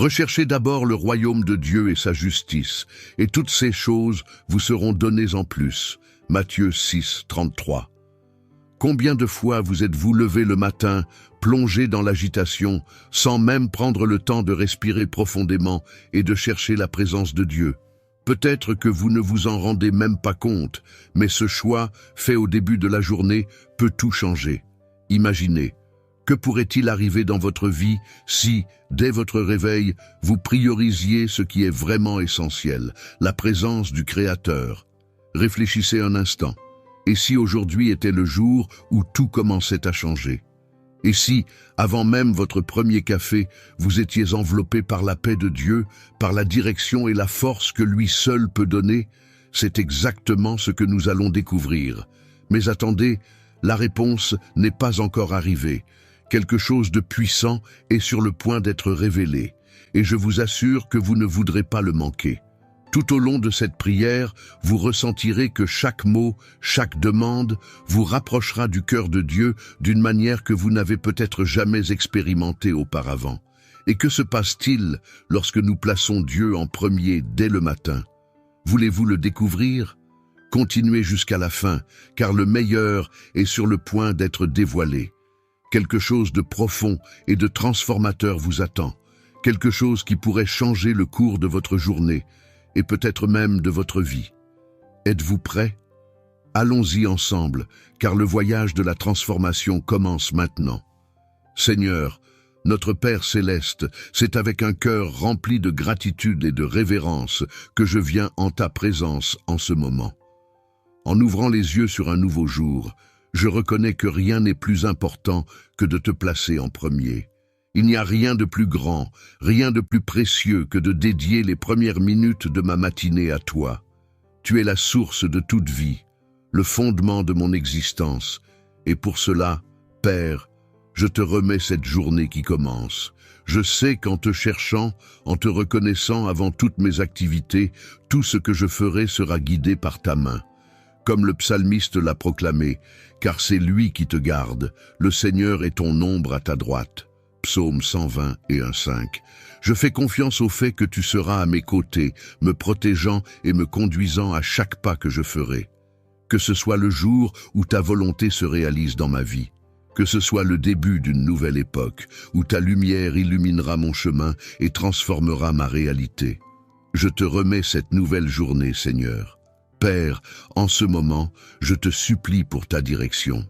Recherchez d'abord le royaume de Dieu et sa justice, et toutes ces choses vous seront données en plus. Matthieu 6, 33. Combien de fois vous êtes-vous levé le matin, plongé dans l'agitation, sans même prendre le temps de respirer profondément et de chercher la présence de Dieu? Peut-être que vous ne vous en rendez même pas compte, mais ce choix, fait au début de la journée, peut tout changer. Imaginez, que pourrait-il arriver dans votre vie si, dès votre réveil, vous priorisiez ce qui est vraiment essentiel, la présence du Créateur? Réfléchissez un instant. Et si aujourd'hui était le jour où tout commençait à changer? Et si, avant même votre premier café, vous étiez enveloppé par la paix de Dieu, par la direction et la force que lui seul peut donner? C'est exactement ce que nous allons découvrir. Mais attendez, la réponse n'est pas encore arrivée. Quelque chose de puissant est sur le point d'être révélé, et je vous assure que vous ne voudrez pas le manquer. Tout au long de cette prière, vous ressentirez que chaque mot, chaque demande vous rapprochera du cœur de Dieu d'une manière que vous n'avez peut-être jamais expérimentée auparavant. Et que se passe-t-il lorsque nous plaçons Dieu en premier dès le matin? Voulez-vous le découvrir? Continuez jusqu'à la fin, car le meilleur est sur le point d'être dévoilé. Quelque chose de profond et de transformateur vous attend, quelque chose qui pourrait changer le cours de votre journée, et peut-être même de votre vie. Êtes-vous prêts? Allons-y ensemble, car le voyage de la transformation commence maintenant. Seigneur, notre Père céleste, c'est avec un cœur rempli de gratitude et de révérence que je viens en ta présence en ce moment. En ouvrant les yeux sur un nouveau jour, je reconnais que rien n'est plus important que de te placer en premier. Il n'y a rien de plus grand, rien de plus précieux que de dédier les premières minutes de ma matinée à toi. Tu es la source de toute vie, le fondement de mon existence, et pour cela, Père, je te remets cette journée qui commence. Je sais qu'en te cherchant, en te reconnaissant avant toutes mes activités, tout ce que je ferai sera guidé par ta main. Comme le psalmiste l'a proclamé, car c'est lui qui te garde, le Seigneur est ton ombre à ta droite. Psaume 120 et 1,5. Je fais confiance au fait que tu seras à mes côtés, me protégeant et me conduisant à chaque pas que je ferai. Que ce soit le jour où ta volonté se réalise dans ma vie, que ce soit le début d'une nouvelle époque, où ta lumière illuminera mon chemin et transformera ma réalité. Je te remets cette nouvelle journée, Seigneur. Père, en ce moment, je te supplie pour ta direction.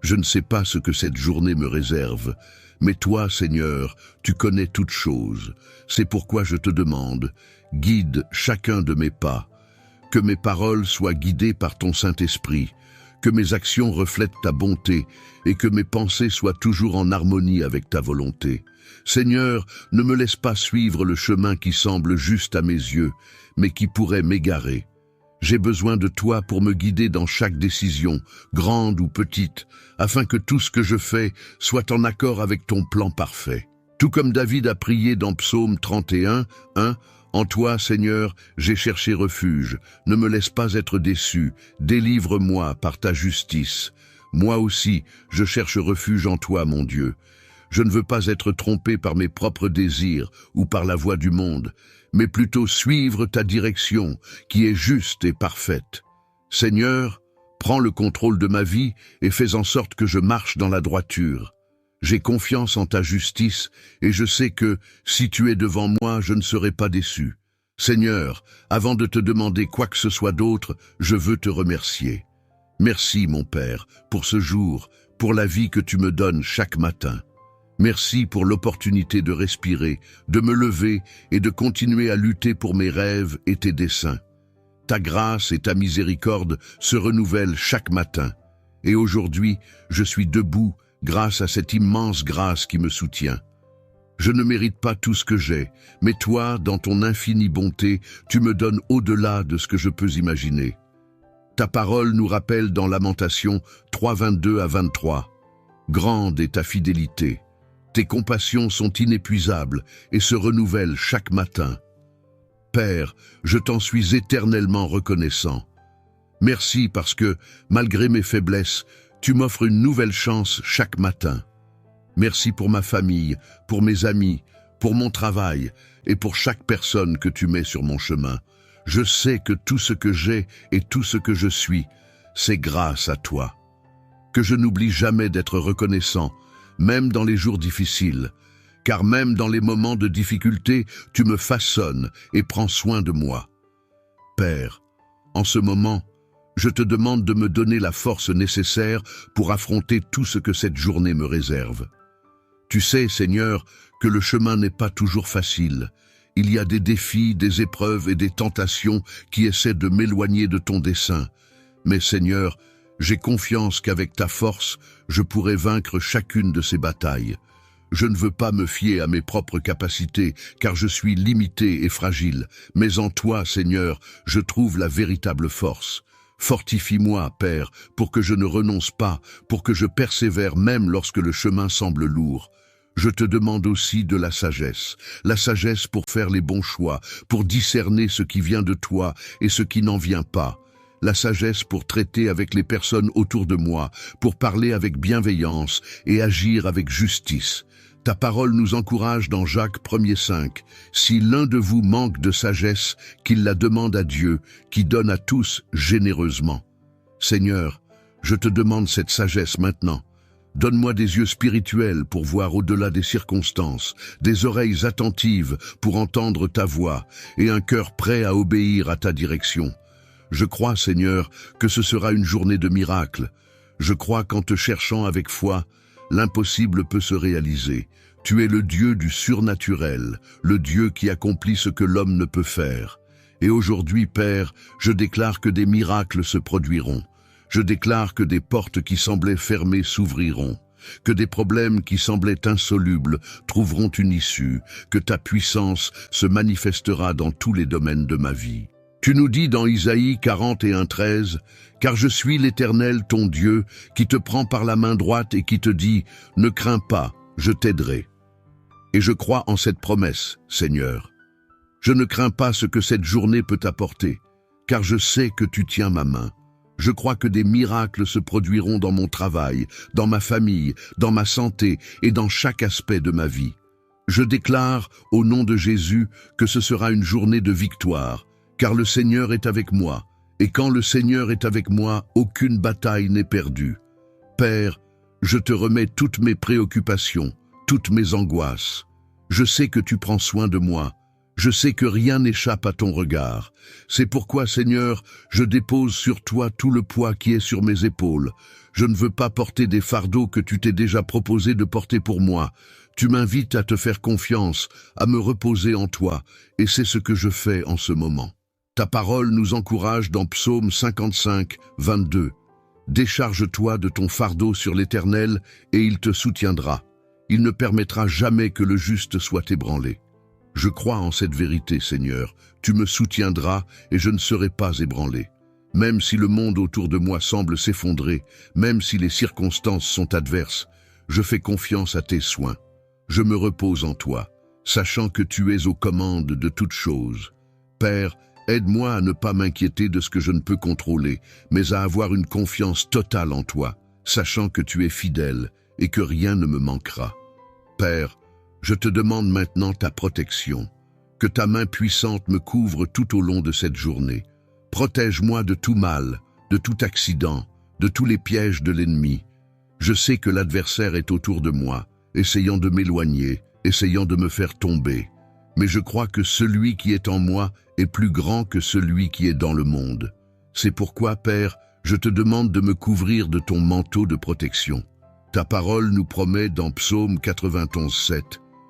Je ne sais pas ce que cette journée me réserve, mais toi, Seigneur, tu connais toutes choses. C'est pourquoi je te demande, guide chacun de mes pas, que mes paroles soient guidées par ton Saint-Esprit, que mes actions reflètent ta bonté et que mes pensées soient toujours en harmonie avec ta volonté. Seigneur, ne me laisse pas suivre le chemin qui semble juste à mes yeux, mais qui pourrait m'égarer. J'ai besoin de toi pour me guider dans chaque décision, grande ou petite, afin que tout ce que je fais soit en accord avec ton plan parfait. Tout comme David a prié dans Psaume 31, 1, « En toi, Seigneur, j'ai cherché refuge. Ne me laisse pas être déçu. Délivre-moi par ta justice. Moi aussi, je cherche refuge en toi, mon Dieu. Je ne veux pas être trompé par mes propres désirs ou par la voie du monde, mais plutôt suivre ta direction, qui est juste et parfaite. Seigneur, prends le contrôle de ma vie et fais en sorte que je marche dans la droiture. J'ai confiance en ta justice et je sais que, si tu es devant moi, je ne serai pas déçu. Seigneur, avant de te demander quoi que ce soit d'autre, je veux te remercier. Merci, mon Père, pour ce jour, pour la vie que tu me donnes chaque matin. Merci pour l'opportunité de respirer, de me lever et de continuer à lutter pour mes rêves et tes desseins. Ta grâce et ta miséricorde se renouvellent chaque matin. Et aujourd'hui, je suis debout grâce à cette immense grâce qui me soutient. Je ne mérite pas tout ce que j'ai, mais toi, dans ton infinie bonté, tu me donnes au-delà de ce que je peux imaginer. Ta parole nous rappelle dans Lamentations 3, 22 à 23. Grande est ta fidélité. Tes compassions sont inépuisables et se renouvellent chaque matin. Père, je t'en suis éternellement reconnaissant. Merci parce que, malgré mes faiblesses, tu m'offres une nouvelle chance chaque matin. Merci pour ma famille, pour mes amis, pour mon travail et pour chaque personne que tu mets sur mon chemin. Je sais que tout ce que j'ai et tout ce que je suis, c'est grâce à toi. Que je n'oublie jamais d'être reconnaissant, même dans les jours difficiles, car même dans les moments de difficulté, tu me façonnes et prends soin de moi. Père, en ce moment, je te demande de me donner la force nécessaire pour affronter tout ce que cette journée me réserve. Tu sais, Seigneur, que le chemin n'est pas toujours facile. Il y a des défis, des épreuves et des tentations qui essaient de m'éloigner de ton dessein. Mais Seigneur, j'ai confiance qu'avec ta force, je pourrai vaincre chacune de ces batailles. Je ne veux pas me fier à mes propres capacités, car je suis limité et fragile. Mais en toi, Seigneur, je trouve la véritable force. Fortifie-moi, Père, pour que je ne renonce pas, pour que je persévère même lorsque le chemin semble lourd. Je te demande aussi de la sagesse pour faire les bons choix, pour discerner ce qui vient de toi et ce qui n'en vient pas. La sagesse pour traiter avec les personnes autour de moi, pour parler avec bienveillance et agir avec justice. Ta parole nous encourage dans Jacques 1,5. Si l'un de vous manque de sagesse, qu'il la demande à Dieu, qui donne à tous généreusement. Seigneur, je te demande cette sagesse maintenant. Donne-moi des yeux spirituels pour voir au-delà des circonstances, des oreilles attentives pour entendre ta voix et un cœur prêt à obéir à ta direction. Je crois, Seigneur, que ce sera une journée de miracles. Je crois qu'en te cherchant avec foi, l'impossible peut se réaliser. Tu es le Dieu du surnaturel, le Dieu qui accomplit ce que l'homme ne peut faire. Et aujourd'hui, Père, je déclare que des miracles se produiront. Je déclare que des portes qui semblaient fermées s'ouvriront, que des problèmes qui semblaient insolubles trouveront une issue, que ta puissance se manifestera dans tous les domaines de ma vie. Tu nous dis dans Isaïe 41,13, « Car je suis l'Éternel ton Dieu, qui te prend par la main droite et qui te dit, « Ne crains pas, je t'aiderai. » Et je crois en cette promesse, Seigneur. Je ne crains pas ce que cette journée peut apporter, car je sais que tu tiens ma main. Je crois que des miracles se produiront dans mon travail, dans ma famille, dans ma santé et dans chaque aspect de ma vie. Je déclare, au nom de Jésus, que ce sera une journée de victoire, car le Seigneur est avec moi, et quand le Seigneur est avec moi, aucune bataille n'est perdue. Père, je te remets toutes mes préoccupations, toutes mes angoisses. Je sais que tu prends soin de moi. Je sais que rien n'échappe à ton regard. C'est pourquoi, Seigneur, je dépose sur toi tout le poids qui est sur mes épaules. Je ne veux pas porter des fardeaux que tu t'es déjà proposé de porter pour moi. Tu m'invites à te faire confiance, à me reposer en toi, et c'est ce que je fais en ce moment. Ta parole nous encourage dans Psaume 55, 22. Décharge-toi de ton fardeau sur l'Éternel, et il te soutiendra. Il ne permettra jamais que le juste soit ébranlé. Je crois en cette vérité, Seigneur. Tu me soutiendras et je ne serai pas ébranlé. Même si le monde autour de moi semble s'effondrer, même si les circonstances sont adverses, je fais confiance à tes soins. Je me repose en toi, sachant que tu es aux commandes de toutes choses. Père, aide-moi à ne pas m'inquiéter de ce que je ne peux contrôler, mais à avoir une confiance totale en toi, sachant que tu es fidèle et que rien ne me manquera. Père, je te demande maintenant ta protection, que ta main puissante me couvre tout au long de cette journée. Protège-moi de tout mal, de tout accident, de tous les pièges de l'ennemi. Je sais que l'adversaire est autour de moi, essayant de m'éloigner, essayant de me faire tomber. Mais je crois que celui qui est en moi est plus grand que celui qui est dans le monde. C'est pourquoi, Père, je te demande de me couvrir de ton manteau de protection. Ta parole nous promet dans Psaume 91, 7,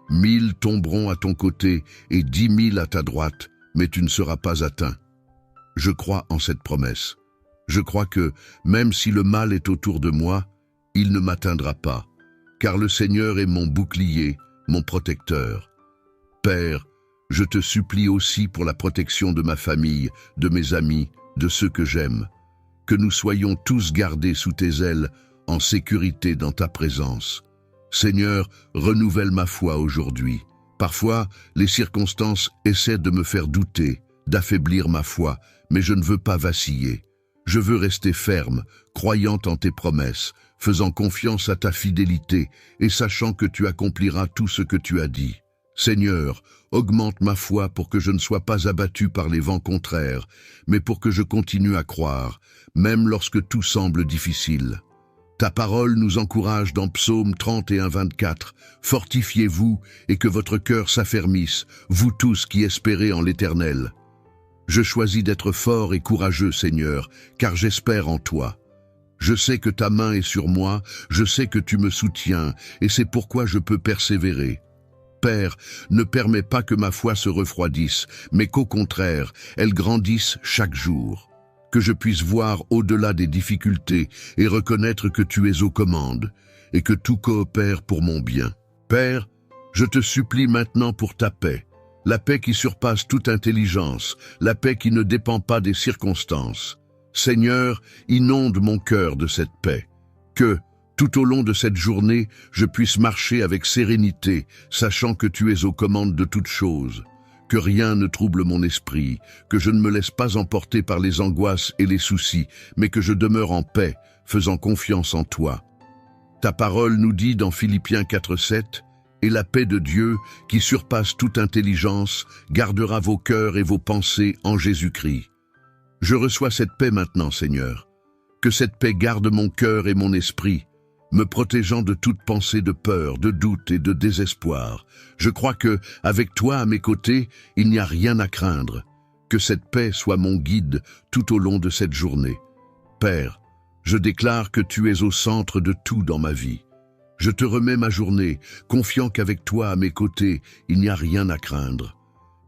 « 1000 tomberont à ton côté et 10 000 à ta droite, mais tu ne seras pas atteint. » Je crois en cette promesse. Je crois que, même si le mal est autour de moi, il ne m'atteindra pas, car le Seigneur est mon bouclier, mon protecteur. Père, je te supplie aussi pour la protection de ma famille, de mes amis, de ceux que j'aime, que nous soyons tous gardés sous tes ailes, en sécurité dans ta présence. Seigneur, renouvelle ma foi aujourd'hui. Parfois, les circonstances essaient de me faire douter, d'affaiblir ma foi, mais je ne veux pas vaciller. Je veux rester ferme, croyant en tes promesses, faisant confiance à ta fidélité et sachant que tu accompliras tout ce que tu as dit. Seigneur, augmente ma foi pour que je ne sois pas abattu par les vents contraires, mais pour que je continue à croire, même lorsque tout semble difficile. Ta parole nous encourage dans Psaume 31, 24. Fortifiez-vous et que votre cœur s'affermisse, vous tous qui espérez en l'Éternel. Je choisis d'être fort et courageux, Seigneur, car j'espère en toi. Je sais que ta main est sur moi, je sais que tu me soutiens, et c'est pourquoi je peux persévérer. Père, ne permets pas que ma foi se refroidisse, mais qu'au contraire, elle grandisse chaque jour. Que je puisse voir au-delà des difficultés et reconnaître que tu es aux commandes, et que tout coopère pour mon bien. Père, je te supplie maintenant pour ta paix, la paix qui surpasse toute intelligence, la paix qui ne dépend pas des circonstances. Seigneur, inonde mon cœur de cette paix, que, tout au long de cette journée, je puisse marcher avec sérénité, sachant que tu es aux commandes de toutes choses. Que rien ne trouble mon esprit, que je ne me laisse pas emporter par les angoisses et les soucis, mais que je demeure en paix, faisant confiance en toi. Ta parole nous dit dans Philippiens 4:7, « Et la paix de Dieu, qui surpasse toute intelligence, gardera vos cœurs et vos pensées en Jésus-Christ. » Je reçois cette paix maintenant, Seigneur. Que cette paix garde mon cœur et mon esprit, me protégeant de toute pensée de peur, de doute et de désespoir. Je crois que, avec toi à mes côtés, il n'y a rien à craindre. Que cette paix soit mon guide tout au long de cette journée. Père, je déclare que tu es au centre de tout dans ma vie. Je te remets ma journée, confiant qu'avec toi à mes côtés, il n'y a rien à craindre.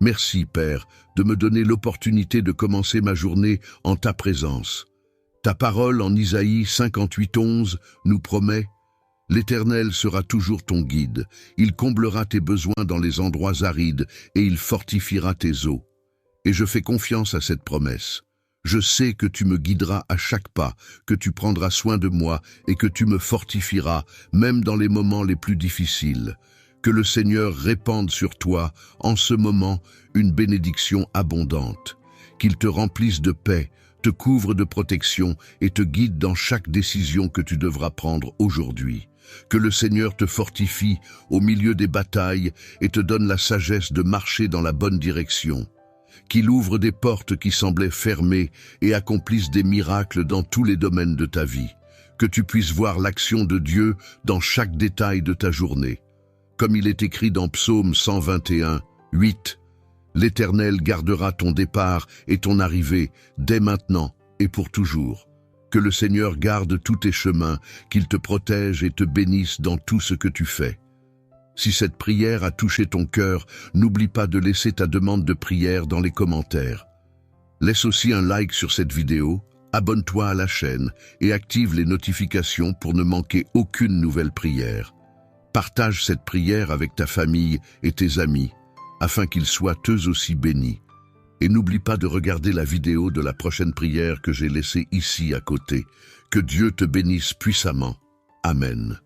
Merci, Père, de me donner l'opportunité de commencer ma journée en ta présence. Ta parole en Isaïe 58:11 nous promet « L'Éternel sera toujours ton guide, il comblera tes besoins dans les endroits arides et il fortifiera tes eaux. » Et je fais confiance à cette promesse. Je sais que tu me guideras à chaque pas, que tu prendras soin de moi et que tu me fortifieras, même dans les moments les plus difficiles. Que le Seigneur répande sur toi, en ce moment, une bénédiction abondante. Qu'il te remplisse de paix, te couvre de protection et te guide dans chaque décision que tu devras prendre aujourd'hui. Que le Seigneur te fortifie au milieu des batailles et te donne la sagesse de marcher dans la bonne direction. Qu'il ouvre des portes qui semblaient fermées et accomplisse des miracles dans tous les domaines de ta vie. Que tu puisses voir l'action de Dieu dans chaque détail de ta journée. Comme il est écrit dans Psaume 121, 8, « L'Éternel gardera ton départ et ton arrivée dès maintenant et pour toujours. Que le Seigneur garde tous tes chemins, qu'il te protège et te bénisse dans tout ce que tu fais. » Si cette prière a touché ton cœur, n'oublie pas de laisser ta demande de prière dans les commentaires. Laisse aussi un like sur cette vidéo, abonne-toi à la chaîne et active les notifications pour ne manquer aucune nouvelle prière. Partage cette prière avec ta famille et tes amis, afin qu'ils soient eux aussi bénis. Et n'oublie pas de regarder la vidéo de la prochaine prière que j'ai laissée ici à côté. Que Dieu te bénisse puissamment. Amen.